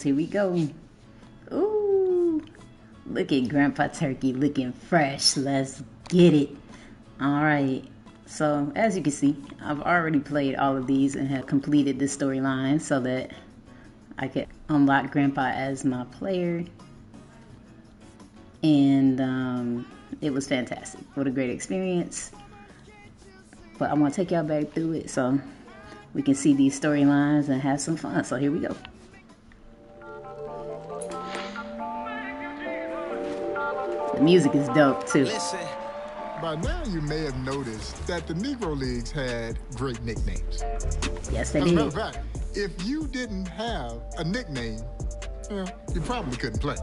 Stearnes. Here we go. Ooh, look at Grandpa Turkey looking fresh. Let's get it. All right. So as you can see, I've already played all of these and have completed this storyline so that I could unlock Grandpa as my player. And it was fantastic. What a great experience. But I want to take y'all back through it so we can see these storylines and have some fun. So here we go. The music is dope too. Listen. By now you may have noticed that the Negro Leagues had great nicknames. Yes, they As a matter did. of fact, if you didn't have a nickname, well, you probably couldn't play.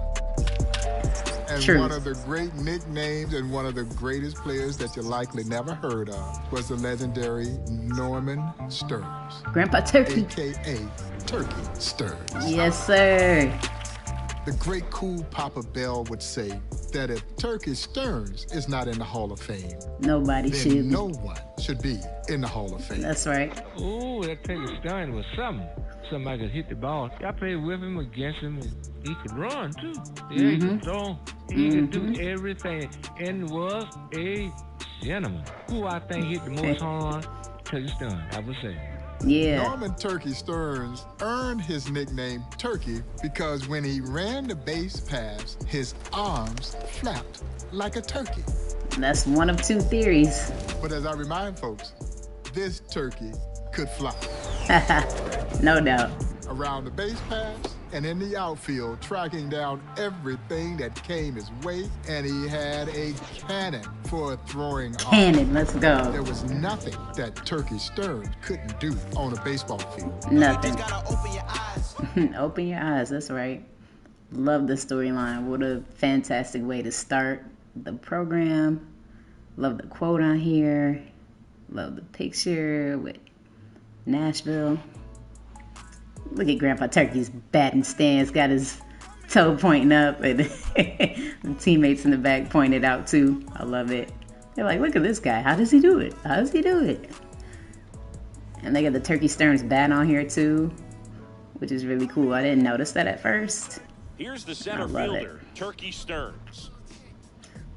And True. One of the great nicknames and one of the greatest players that you likely never heard of was the legendary Norman Stearnes. Grandpa Turkey. AKA Turkey Stearnes. Yes, sir. The great cool Papa Bell would say that if Turkey Stearnes is not in the Hall of Fame, Nobody then should. no one should be in the Hall of Fame. That's right. Oh, that Turkey Stearnes was something. Somebody could hit the ball. I played with him, against him, and he could run, too. Yeah, he could throw. He could do everything, and was a gentleman. Who I think hit the most home run? Turkey Stearnes, I would say. Yeah. Norman Turkey Stearnes earned his nickname Turkey because when he ran the base pass, his arms flapped like a turkey. That's one of two theories. But as I remind folks, this turkey could fly. No doubt. Around the base pass and in the outfield, tracking down everything that came his way, and he had a cannon for a throwing arm. Cannon, let's go. There was nothing that Turkey Stearnes couldn't do on a baseball field. Nothing. You just gotta open your eyes. Open your eyes, that's right. Love the storyline. What a fantastic way to start the program. Love the quote on here. Love the picture with Nashville. Look at Grandpa Turkey's batting stance. Got his toe pointing up, and the teammates in the back pointed out too. I love it. They're like, look at this guy. How does he do it? How does he do it? And they got the Turkey Stearnes bat on here too, which is really cool. I didn't notice that at first. Here's the center fielder, Turkey Stearnes.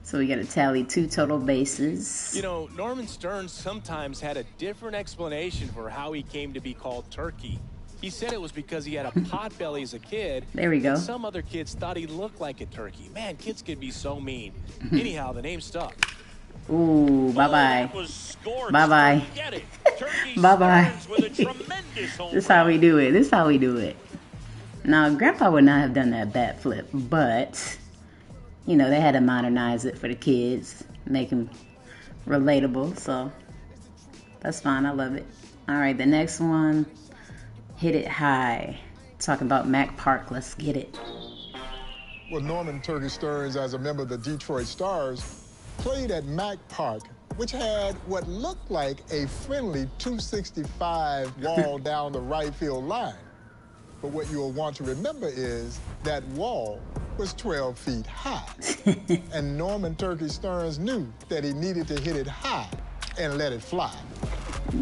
So we got to tally 2 total bases. You know, Norman Stearnes sometimes had a different explanation for how he came to be called Turkey. He said it was because he had a pot belly as a kid. There we go. And some other kids thought he looked like a turkey. Man, kids can be so mean. Anyhow, the name stuck. Ooh, bye-bye. Bye-bye. Turkey Bye-bye. Stearnes with a tremendous home This is how run. we do it. This is how we do it. Now, Grandpa would not have done that bat flip, but, you know, they had to modernize it for the kids, make them relatable, so that's fine. I love it. All right, the next one, Hit It High. Talking about Mac Park. Let's get it. Well, Norman Turkey Stearnes, as a member of the Detroit Stars, played at Mac Park, which had what looked like a friendly 265 wall down the right field line. But what you'll want to remember is that wall was 12 feet high. And Norman Turkey Stearnes knew that he needed to hit it high and let it fly.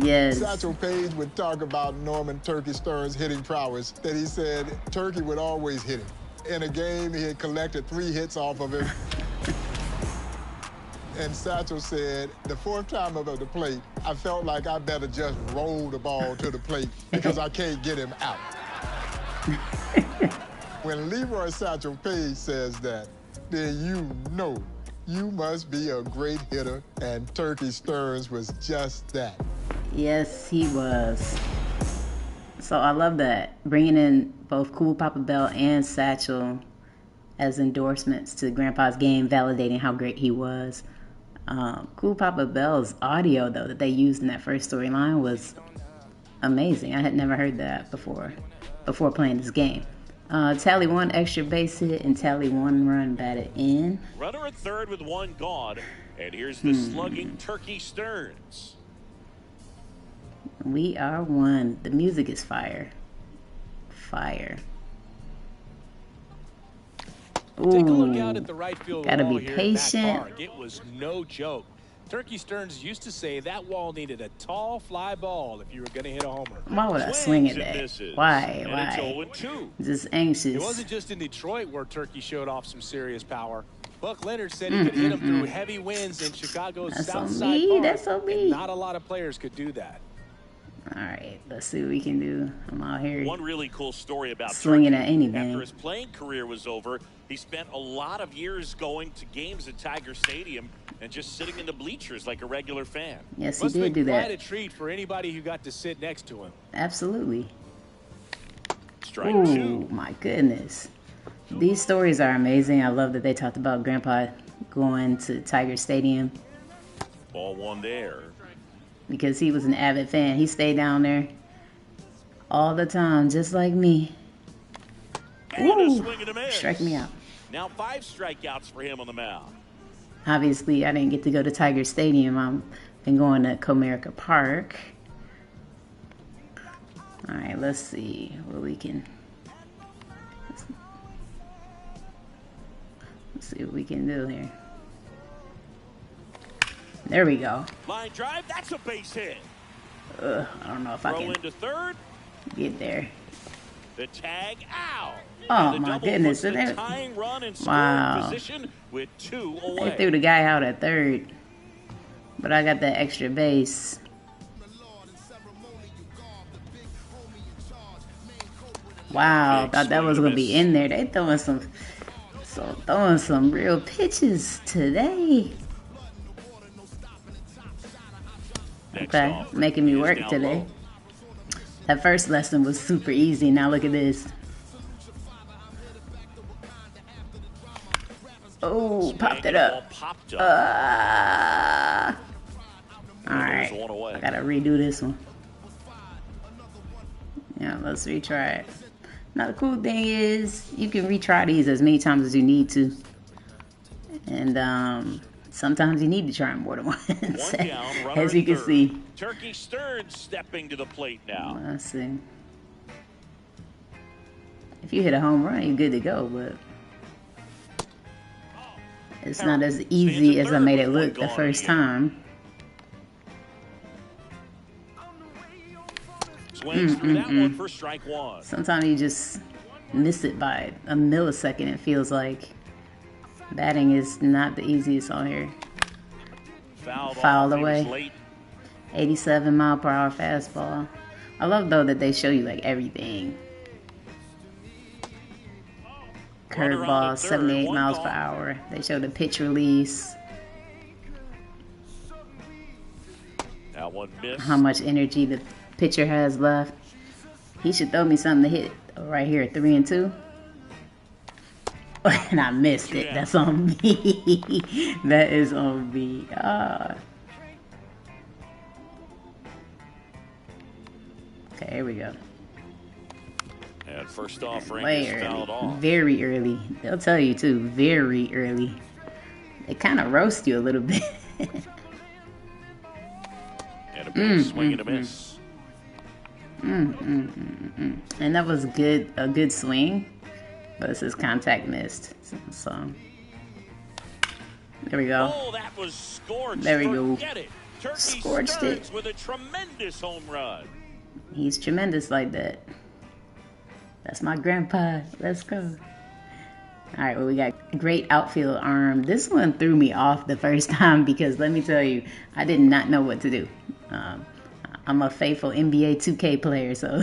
Yes. Satchel Paige would talk about Norman Turkey Stearnes' hitting prowess, that he said Turkey would always hit him. In a game, he had collected 3 hits off of him. And Satchel said, the 4th time up at the plate, I felt like I better just roll the ball to the plate because I can't get him out. When Leroy Satchel Paige says that, then you know you must be a great hitter, and Turkey Stearnes was just that. Yes, he was. So I love that. Bringing in both Cool Papa Bell and Satchel as endorsements to Grandpa's game, validating how great he was. Cool Papa Bell's audio, though, that they used in that first storyline was amazing. I had never heard that before playing this game. Tally 1 extra base hit and tally 1 run batted in. Runner at third with 1 gone. And here's the slugging Turkey Stearnes. We are 1. The music is fire. Fire. Ooh, Take a look out at the right field gotta wall be here patient. At Mac Park. It was no joke. Turkey Stearnes used to say that wall needed a tall fly ball if you were going to hit a homer. Why would I swing at Swings and that? misses. Why? And Why? it's 0-2. Just It anxious. wasn't just in Detroit where Turkey showed off some serious power. Buck Leonard said he could hit him through heavy winds in Chicago's That's on South Side me. Park. That's on me. And not a lot of players could do that. All right, let's see what we can do. I'm out here One really cool story about swinging Turkey. at anything. After his playing career was over, he spent a lot of years going to games at Tiger Stadium and just sitting in the bleachers like a regular fan. Yes, he Must have did do been quite that. a treat for anybody who got to sit next to him. Absolutely. Strike Ooh, two. my goodness. These stories are amazing. I love that they talked about Grandpa going to Tiger Stadium Ball one there. because he was an avid fan. He stayed down there all the time, just like me. And a Ooh, swing and a miss. strike me out. Now 5 strikeouts for him on the mound. Obviously, I didn't get to go to Tiger Stadium. I've been going to Comerica Park. All right, let's see what we can. Let's see what we can do here. There we go. Line drive, that's a base hit. I don't know if I Throw can into third. get there. The tag out. Oh, And the my double goodness. puts the And they- tying run in Wow. scoring position with 2 They away. threw the guy out at third, but I got that extra base. Wow, Big thought that swing was and gonna miss. be in there. They throwing some real pitches today. Next Okay, off making me is work down today. low. That first lesson was super easy. Now look at this. Oh, popped it Ball up. popped up. All right, There's one away. I gotta redo this one. Yeah, let's retry it. Now the cool thing is you can retry these as many times as you need to, and sometimes you need to try them more than once. One down, runner As you at can third. see. Turkey Stearnes stepping to the plate now. Let's see. If you hit a home run, you're good to go, but it's not as easy as I made it look the first time. Swings through that one for strike one. Sometimes you just miss it by a millisecond, it feels like. Batting is not the easiest on here. Fouled off. He was away. late. 87 mile per hour fastball. I love though that they show you like everything. Runner on Curveball, the third, 78 one miles gone. per hour. They show the pitch release, That one missed. how much energy the pitcher has left. He should throw me something to hit right here, 3-2. And I missed it. That's on me. That is on me. Okay, here we go. And first off, Way Rangers fouled early. off. Very early. They'll tell you too. Very early. They kind of roast you a little bit. And a big swing and a miss. And that was good. A good swing. But this is contact missed. So there we go. Oh, that was scorched. There we go. Forget it. Turkey Scorched it. Stearnes with a tremendous home run. He's tremendous like that. That's my grandpa. Let's go. All right, well, we got great outfield arm. This one threw me off the first time because let me tell you, I did not know what to do. I'm a faithful NBA 2K player, so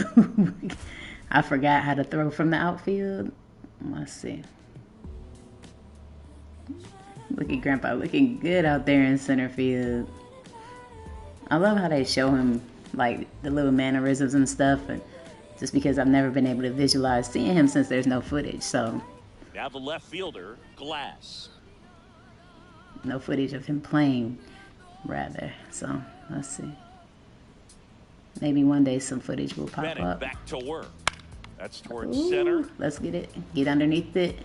I forgot how to throw from the outfield. Let's see. Look at Grandpa looking good out there in center field. I love how they show him like the little mannerisms and stuff, and just because I've never been able to visualize seeing him since there's no footage, so Now the left fielder, Glass. no footage of him playing, rather. So let's see. Maybe one day some footage will pop Bennett up. back to work. That's towards Ooh, center. let's get it. Get underneath it.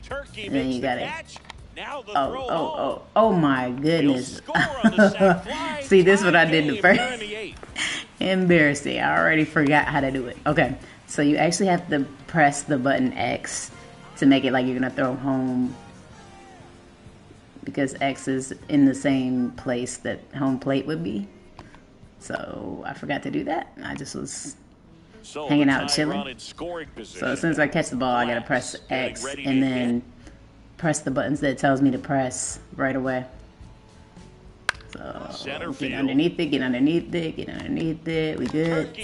Turkey And then makes you the got it. catch. Now the throw home. Oh my He'll goodness. score on the sac fly. See, this is what I Tie did the game first. here in the eighth. Embarrassing. I already forgot how to do it. Okay, so you actually have to press the button X to make it like you're gonna throw home because X is in the same place that home plate would be. So I forgot to do that. I just was hanging out, chilling. So as soon as I catch the ball, I gotta press X and then press the buttons that tells me to press right away. So get underneath it, get underneath it, get underneath it. We good.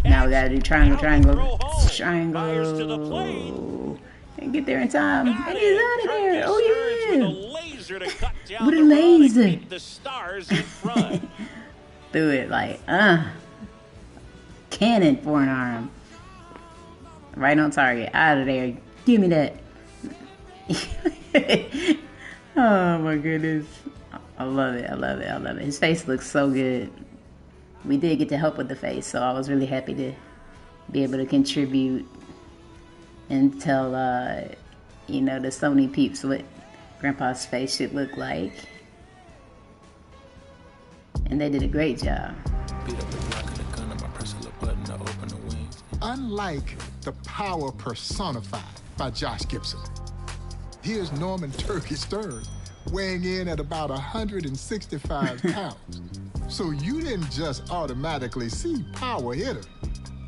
Now we gotta do triangle, triangle, triangle. And get there in time. And he's out of there. Oh yeah. With a laser. Threw it like, cannon for an arm. Right on target. Out of there. Give me that. Oh my goodness. I love it. I love it. I love it. His face looks so good. We did get to help with the face, so I was really happy to be able to contribute and tell, the Sony peeps what Grandpa's face should look like. And they did a great job. Unlike the power personified by Josh Gibson, here's Norman Turkey Stearnes weighing in at about 165 pounds. So you didn't just automatically see power hitter.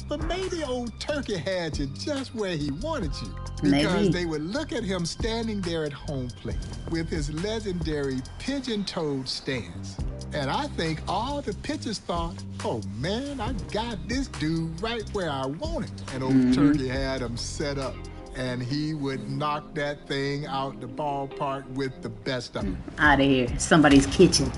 But maybe old Turkey had you just where he wanted you. Because they would look at him standing there at home plate with his legendary pigeon-toed stance. And I think all the pitchers thought, oh man, I got this dude right where I want him. And old Turkey had him set up. And he would knock that thing out the ballpark with the best of them. Out of here. Somebody's kitchen.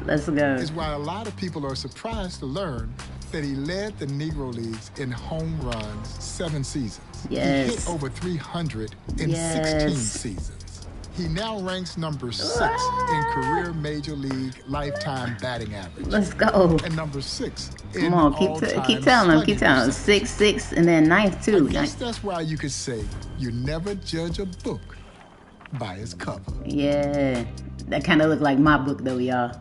Let's go. Is why a lot of people are surprised to learn that he led the Negro Leagues in home runs 7 seasons. Yes. He hit over 300 in 16 seasons. He now ranks number 6 in career Major League lifetime batting average. Let's go. And number 6 in Come on, keep telling him. 6, 6, and then 9th too. I guess that's why you could say you never judge a book by its cover. Yeah, that kind of looked like my book though, y'all.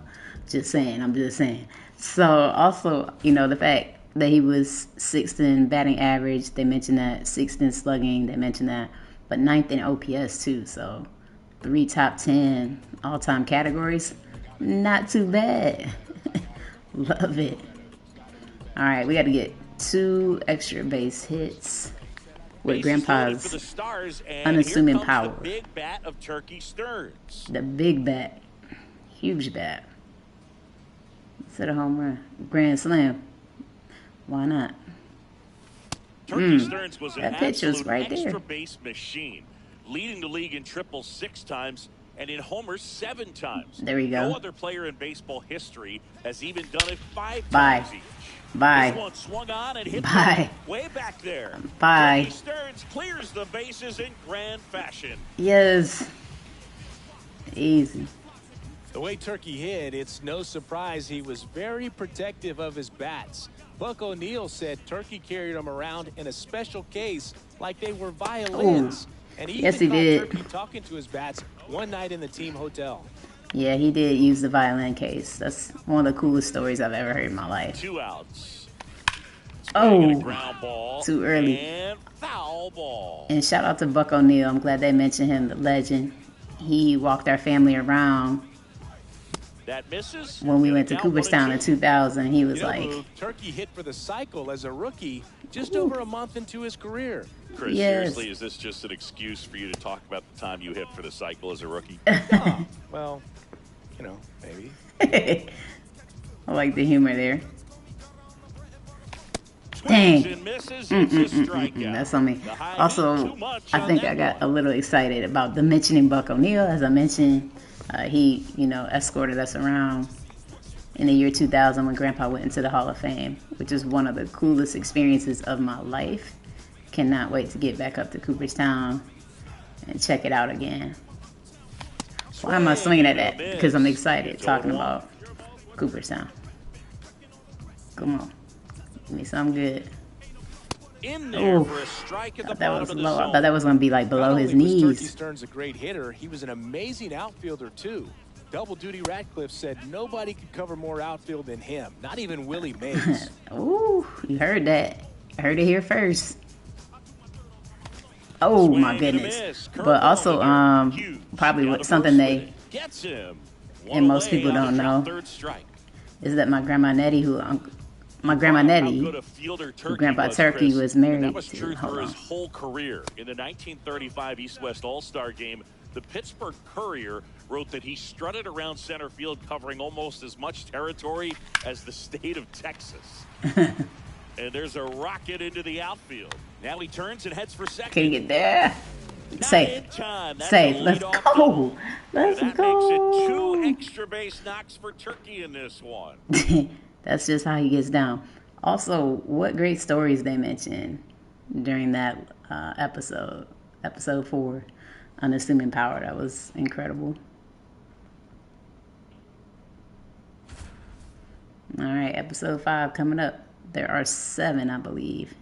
Just saying. I'm just saying. So also, the fact that he was 6th in batting average, they mentioned that. 6th in slugging, they mentioned that. But 9th in OPS too, so 3 top 10 all-time categories. Not too bad. Love it. All right, we got to get 2 extra base hits with Grandpa's unassuming power. The big bat of Turkey Stearnes. The big bat. Huge bat. Instead of home run. Grand slam. Why not? Turkey Stearnes was an that pitch was absolute right extra there. base machine, leading the league in triples 6 times and in homers 7 times. There we go. No other player in baseball history has even done it 5 Bye. times each. Bye. This one swung on and hit Bye. way back there. Bye. Turkey Stearnes clears the bases in grand fashion. Yes. Easy. The way Turkey hit, it's no surprise he was very protective of his bats. Buck O'Neil said Turkey carried him around in a special case like they were violins. Ooh. And he Yes, even he caught did. Turkey talking to his bats one night in the team hotel. Yeah, he did use the violin case. That's one of the coolest stories I've ever heard in my life. 2 outs. Oh, Ground ball too early. and foul ball. And shout out to Buck O'Neil. I'm glad they mentioned him, the legend. He walked our family around That misses. when we went to Down Cooperstown 1-2. in 2000. He was You know, like, Boog, Turkey hit for the cycle as a rookie just over a month into his career. Chris, Yes. seriously, is this just an excuse for you to talk about the time you hit for the cycle as a rookie? Oh, well, maybe. I like the humor there. Swings Dang. and misses. It's a strikeout. That's on me. The high Also, too much I on think that I got one. a little excited about the mentioning Buck O'Neil. As I mentioned, he, escorted us around in the year 2000 when Grandpa went into the Hall of Fame, which is one of the coolest experiences of my life. Cannot wait to get back up to Cooperstown and check it out again. Why am I swinging at that? Because I'm excited talking about Cooperstown. Come on. Give me something good. In there Ooh, for a strike at the thought that bottom was of the low. I zone. thought that was going to be like below Not his only was Turkey knees. Stearnes a great hitter, he was an amazing outfielder too. Double Duty Ratcliffe said nobody could cover more outfield than him, not even Willie Mays. Ooh, you heard that. I heard it here first. Oh Swing my and a goodness. miss. But also, Curveball in there. Huge. probably Down to something first they with it. Gets him. And most people don't know Third strike. is that my grandma Nettie, my grandma Nettie, who Grandpa Turkey was married that was to. true Hold for on. his whole career. In the 1935 East-West All-Star Game, the Pittsburgh Courier wrote that he strutted around center field covering almost as much territory as the state of Texas. And there's a rocket into the outfield. Now he turns and heads for second. Can you get there? Not Safe. in time. That's Safe. a Let's leadoff go. double. Let's That go. makes it 2 extra base knocks for Turkey in this one. That's just how he gets down. Also, what great stories they mentioned during that episode 4, Unassuming Power. That was incredible. All right, episode 5 coming up. There are 7, I believe.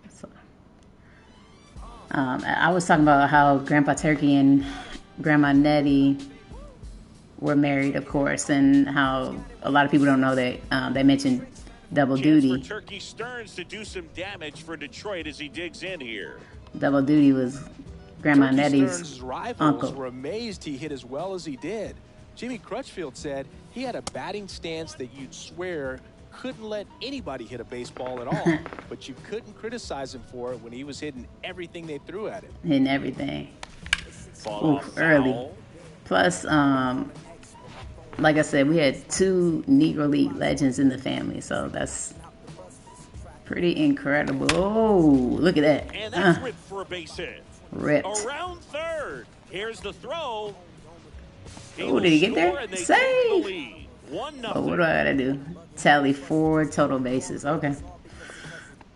So, I was talking about how Grandpa Turkey and Grandma Nettie were married, of course, and how a lot of people don't know that they mentioned double duty. For Turkey Stearnes to do some damage for Detroit as he digs in here. Double duty was Grandma Turkey Nettie's Stearnes' rivals uncle. were amazed he hit as well as he did. Jimmy Crutchfield said he had a batting stance that you'd swear couldn't let anybody hit a baseball at all, but you couldn't criticize him for it when he was hitting everything they threw at him. Hitting everything. Ball Oof, early. foul. Plus, like I said, we had 2 Negro League legends in the family, so that's pretty incredible. Oh, look at that. And that's ripped for a base hit. Ripped. Around third. Here's the throw. Oh, did he get there? And they take Save. the lead. 1-0. Oh, what do I gotta do? Tally 4 total bases. Okay.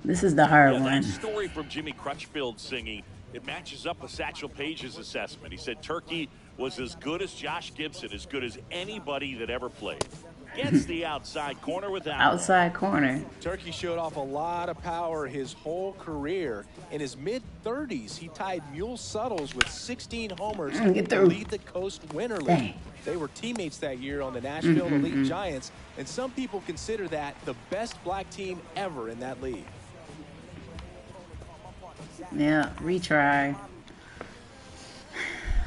This is the hard Yeah, one. that story from Jimmy Crutchfield singing, it matches up with Satchel Paige's assessment. He said Turkey was as good as Josh Gibson, as good as anybody that ever played. Gets the outside corner with that. Outside corner. Turkey showed off a lot of power his whole career. In his mid-30s, he tied Mule Suttles with 16 homers Get to through. lead the Coast Winter League. Dang. They were teammates that year on the Nashville Elite Giants, and some people consider that the best black team ever in that league. Yeah, retry.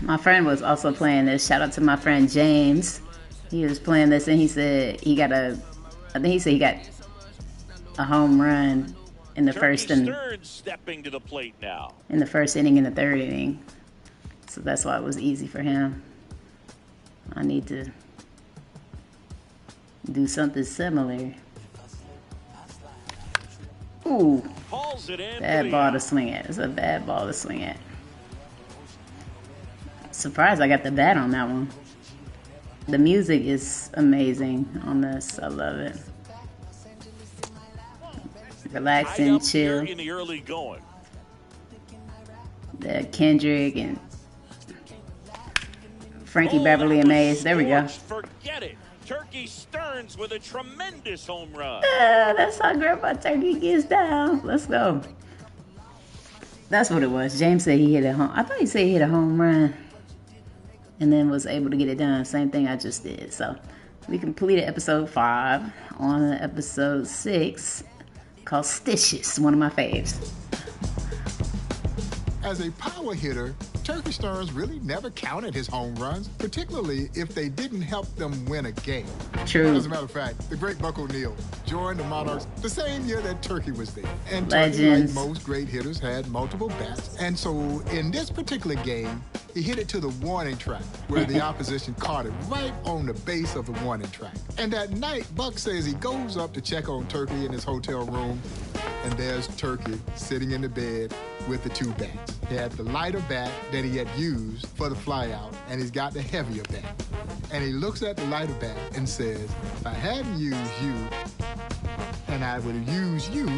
My friend was also playing this. Shout out to my friend James. He was playing this and he said he got a home run in the first and Stearnes stepping to the plate now. in the first inning and the third inning. So that's why it was easy for him. I need to do something similar. Ooh, Hauls it in. bad ball to swing at. It's a bad ball to swing at. Surprised I got the bat on that one. The music is amazing on this. I love it. Relax Tied and up here chill. in the early going. The Kendrick and Frankie Beverly and Mays. There we go. Forget it. Turkey Stearnes with a tremendous home run. That's how Grandpa Turkey gets down. Let's go. That's what it was. James said he hit a home. I thought he said he hit a home run and then was able to get it done. Same thing I just did. So we completed episode 5. On to episode 6 called Stitches, one of my faves. As a power hitter, Turkey Stearnes really never counted his home runs, particularly if they didn't help them win a game. True. As a matter of fact, the great Buck O'Neil joined the Monarchs the same year that Turkey was there. And Turkey, like Legends. most great hitters, had multiple bats. And so in this particular game, he hit it to the warning track, where the opposition caught it right on the base of the warning track. And that night, Buck says he goes up to check on Turkey in his hotel room, and there's Turkey sitting in the bed with the 2 bats. He had the lighter bat that he had used for the flyout, and he's got the heavier bat. And he looks at the lighter bat and says, if I hadn't used you, and I would have used you,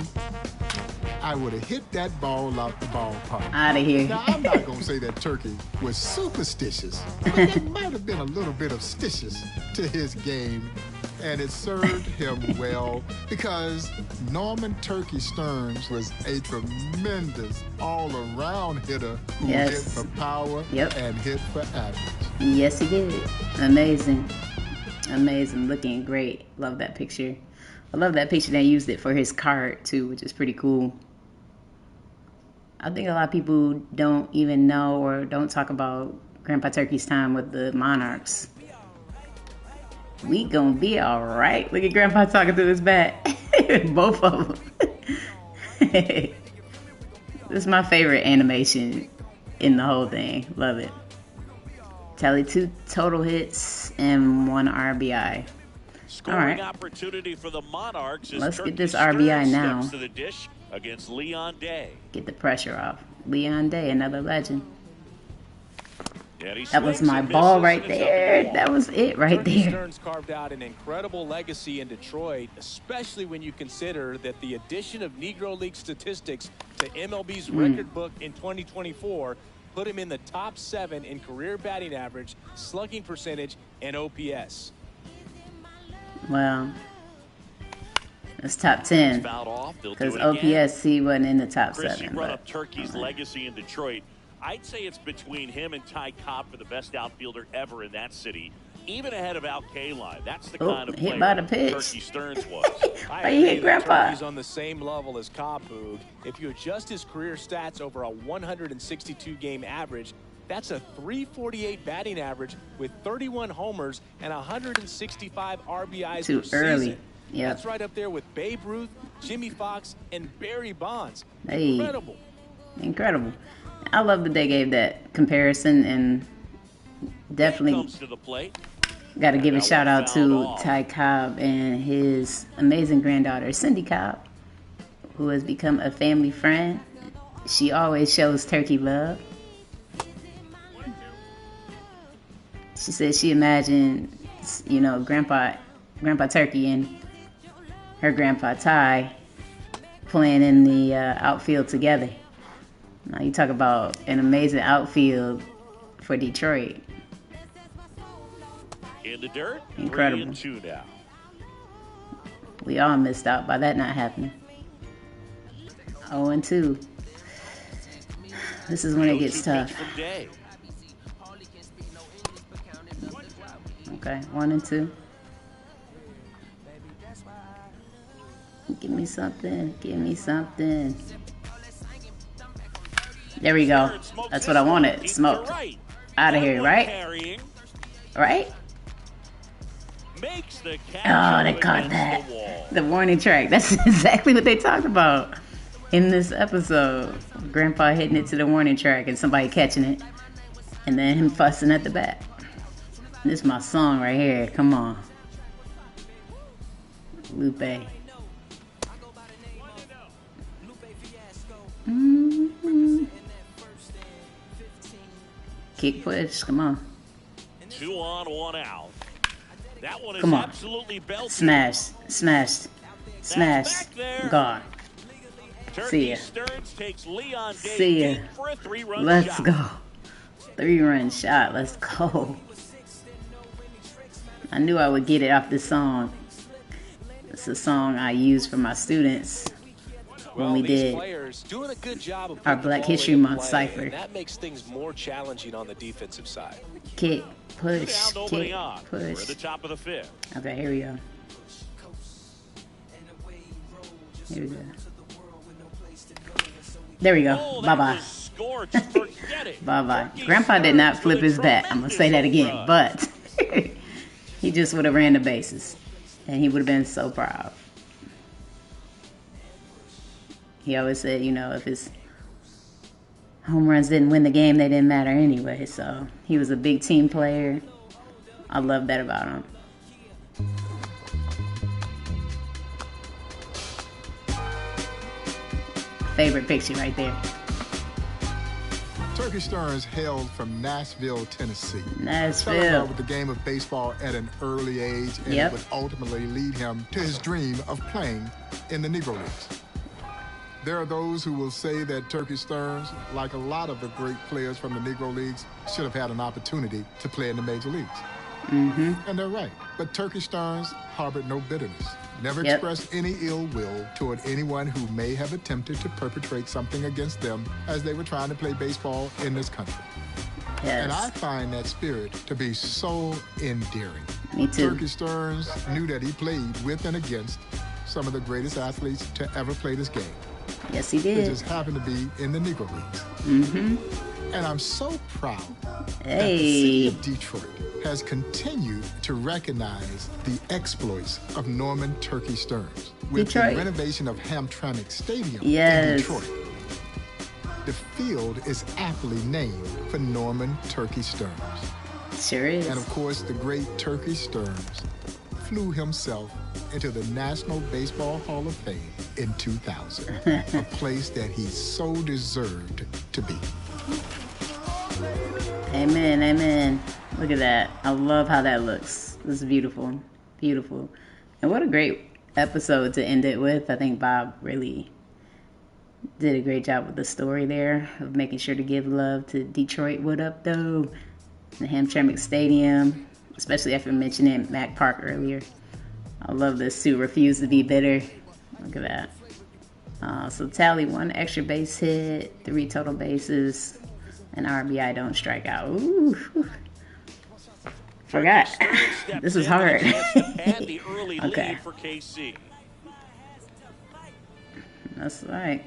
I would have hit that ball out the ballpark. Out of here. Now, I'm not going to say that Turkey was superstitious, but there might have been a little bit of stitious to his game, and it served him well because Norman Turkey Stearnes was a tremendous all-around hitter who Yes. hit for power Yep. and hit for average. Yes, he did. Amazing. Amazing. Looking great. Love that picture. I love that picture. They used it for his card, too, which is pretty cool. I think a lot of people don't even know or don't talk about Grandpa Turkey's time with the Monarchs. We gonna be all right. Look at Grandpa talking to his bat. Both of them. This is my favorite animation in the whole thing. Love it. Tally 2 total hits and 1 RBI. Scoring all right. Opportunity for the Monarchs. Let's get this RBI now. To the dish against Leon Day. Get the pressure off. Leon Day, another legend. Yeah, that was my ball right there. That was it right there. Stearnes carved out an incredible legacy in Detroit, especially when you consider that the addition of Negro League statistics to MLB's record book in 2024 put him in the top 7 in career batting average, slugging percentage, and OPS. Well, it's top 10 because OPS he wasn't in the top 7. You brought up Turkey's legacy in Detroit. I'd say it's between him and Ty Cobb for the best outfielder ever in that city, even ahead of Al Kaline. That's the kind of player hit by the pitch. Turkey Stearnes was. Why you hit Grandpa? Turkey's on the same level as Cobb, Boog. If you adjust his career stats over a 162-game average, that's a .348 batting average with 31 homers and 165 RBIs Too per early. season. Yep. That's right up there with Babe Ruth, Jimmy Fox, and Barry Bonds. Hey. Incredible. Incredible. I love that they gave that comparison, and definitely got to give a shout out to Ty Cobb and his amazing granddaughter, Cindy Cobb, who has become a family friend. She always shows Turkey love. She said she imagined, you know, Grandpa Turkey and her Grandpa Ty playing in the outfield together. Now you talk about an amazing outfield for Detroit. In the dirt, incredible. 3-2 now. We all missed out by that not happening. 0-2. This is when it gets tough. Okay, 1-2. Give me something. Give me something. There we go. That's what I wanted. Smoked. Out of here, right? Right? Oh, they caught that. The warning track. That's exactly what they talked about in this episode. Grandpa hitting it to the warning track and somebody catching it. And then him fussing at the bat. This is my song right here. Come on. Lupe. Mm-hmm. Kick push, come on. 2 on, 1 out. That one is come on. Absolutely belted. Smashed. Gone. See ya. See ya. Let's go. 3-run shot. Let's go. I knew I would get it off this song. It's a song I use for my students when we did doing a good job of our Black History Month cipher. That makes things more challenging on the defensive side. Kick, push, kick, push. We're at the top of the 5th. Okay, here we go. Here we go. There we go. Bye-bye. Bye-bye. Grandpa did not flip his bat. I'm going to say that again. But he just would have ran the bases. And he would have been so proud. He always said, you know, if his home runs didn't win the game, they didn't matter anyway. So he was a big team player. I love that about him. Favorite picture right there. Turkey Stearnes hailed from Nashville, Tennessee. Nashville. With the game of baseball at an early age, and it would ultimately lead him to his dream of playing in the Negro Leagues. There are those who will say that Turkey Stearnes, like a lot of the great players from the Negro Leagues, should have had an opportunity to play in the major leagues. Mm-hmm. And they're right. But Turkey Stearnes harbored no bitterness, never expressed any ill will toward anyone who may have attempted to perpetrate something against them as they were trying to play baseball in this country. Yes. And I find that spirit to be so endearing. Me too. Turkey Stearnes knew that he played with and against some of the greatest athletes to ever play this game. Yes, he did. It just happened to be in the Negro Leagues. Mm-hmm. And I'm so proud that the Hey. city of Detroit has continued to recognize the exploits of Norman Turkey Stearnes with Detroit. the renovation of Hamtramck Stadium in Yes. Detroit. The field is aptly named for Norman Turkey Stearnes. Sure is. And of course, the great Turkey Stearnes flew himself into the National Baseball Hall of Fame in 2000, a place that he so deserved to be. Amen, amen. Look at that. I love how that looks. It's beautiful, beautiful. And what a great episode to end it with. I think Bob really did a great job with the story there of making sure to give love to Detroit. What up, though? The Hamtramck Stadium, especially after mentioning Mack Park earlier. I love this. Sue refused to be bitter. Look at that. So tally 1 extra base hit, 3 total bases, and RBI don't strike out. Ooh. Forgot. This is hard. Had the early Okay. lead for KC. That's right.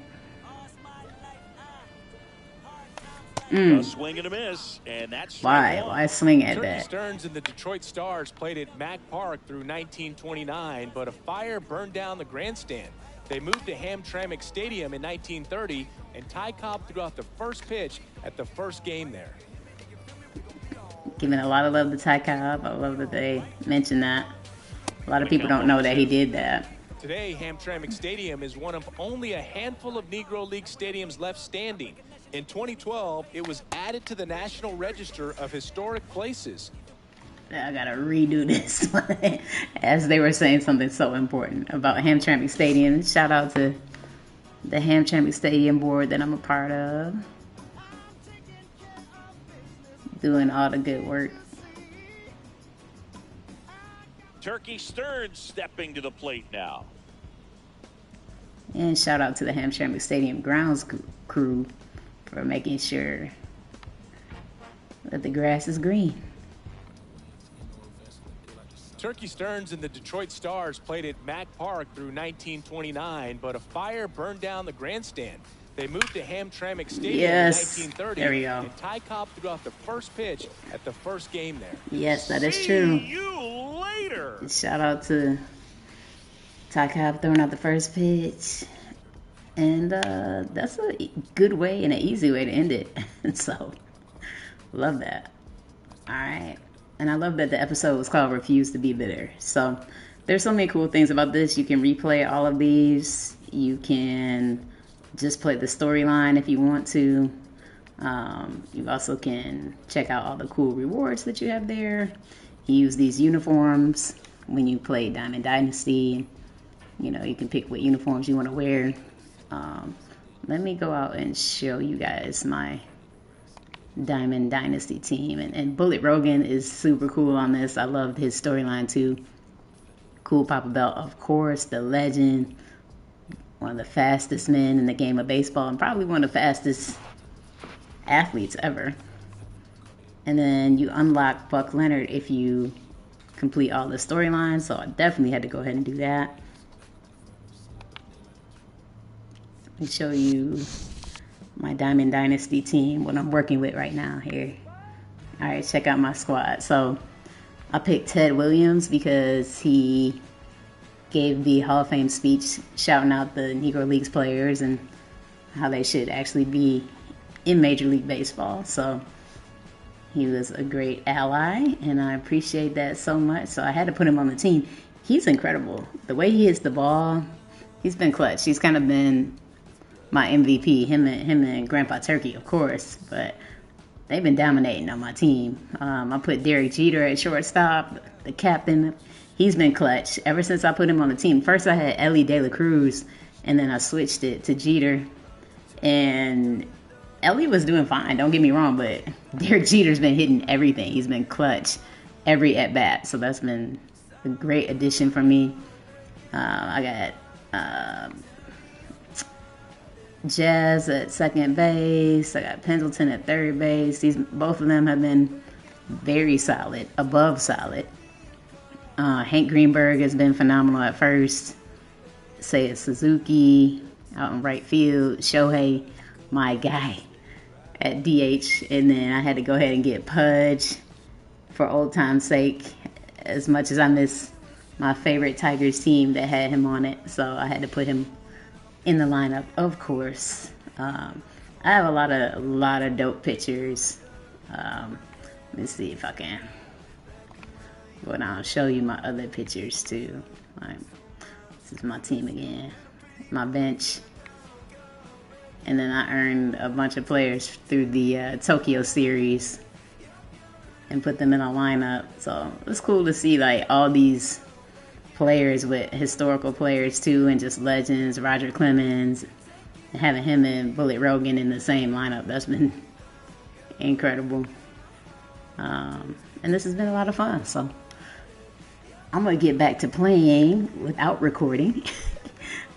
A swing and a miss, and that's Why? Why swing at Turkey that? Stearnes and the Detroit Stars played at Mack Park through 1929, but a fire burned down the grandstand. They moved to Hamtramck Stadium in 1930, and Ty Cobb threw out the first pitch at the first game there. Giving a lot of love to Ty Cobb. I love that they mentioned that. A lot of people don't know that he did that. Today, Hamtramck Stadium is one of only a handful of Negro League stadiums left standing. In 2012, it was added to the National Register of Historic Places. I gotta redo this one. As they were saying something so important about Hamtramck Stadium. Shout out to the Hamtramck Stadium board that I'm a part of. Doing all the good work. Turkey Stearnes stepping to the plate now. And shout out to the Hamtramck Stadium grounds crew for making sure that the grass is green. Turkey Stearnes and the Detroit Stars played at Mack Park through 1929, but a fire burned down the grandstand. They moved to Hamtramck Stadium Yes. in 1930, There we go. and Ty Cobb threw out the first pitch at the first game there. Yes, that is See true. you later. Shout out to Ty Cobb throwing out the first pitch. And that's a good way and an easy way to end it. So, love that. All right. And I love that the episode was called Refuse to Be Bitter. So, there's so many cool things about this. You can replay all of these. You can just play the storyline if you want to. You also can check out all the cool rewards that you have there. You use these uniforms when you play Diamond Dynasty. You know, you can pick what uniforms you want to wear. Let me go out and show you guys my Diamond Dynasty team. And Bullet Rogan is super cool on this. I loved his storyline too. Cool Papa Belt, of course, the legend. One of the fastest men in the game of baseball and probably one of the fastest athletes ever. And then you unlock Buck Leonard if you complete all the storylines. So I definitely had to go ahead and do that. Let me show you my Diamond Dynasty team, what I'm working with right now here. All right, check out my squad. So I picked Ted Williams because he gave the Hall of Fame speech shouting out the Negro Leagues players and how they should actually be in Major League Baseball. So he was a great ally, and I appreciate that so much. So I had to put him on the team. He's incredible. The way he hits the ball, he's been clutch. He's kind of been my MVP, him and Grandpa Turkey, of course, but they've been dominating on my team. I put Derek Jeter at shortstop, the captain. He's been clutch ever since I put him on the team. First I had Ellie De La Cruz, and then I switched it to Jeter. And Ellie was doing fine, don't get me wrong, but Derek Jeter's been hitting everything. He's been clutch every at-bat, so that's been a great addition for me. I got Jazz at second base. I got Pendleton at third base. Both of them have been very solid, above solid. Hank Greenberg has been phenomenal at first. Seiya Suzuki out in right field. Shohei, my guy. at DH, and then I had to go ahead and get Pudge for old time's sake, as much as I miss my favorite Tigers team that had him on it. So I had to put him in the lineup, of course. I have a lot of dope pictures. Let me see if I can. But I'll show you my other pictures too. Like, this is my team again, my bench. And then I earned a bunch of players through the Tokyo series and put them in a lineup. So it's cool to see like all these players with historical players too, and just legends, Roger Clemens, and having him and Bullet Rogan in the same lineup. That's been incredible. And this has been a lot of fun. So I'm going to get back to playing without recording.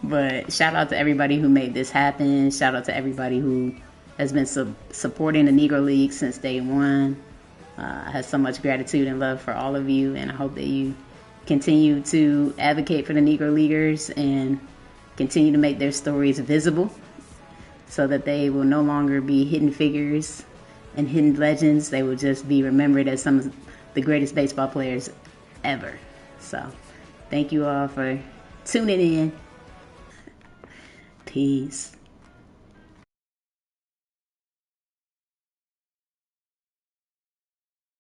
But shout out to everybody who made this happen. Shout out to everybody who has been supporting the Negro League since day one. I have so much gratitude and love for all of you, and I hope that you continue to advocate for the Negro Leaguers and continue to make their stories visible so that they will no longer be hidden figures and hidden legends. They will just be remembered as some of the greatest baseball players ever. So thank you all for tuning in. Peace.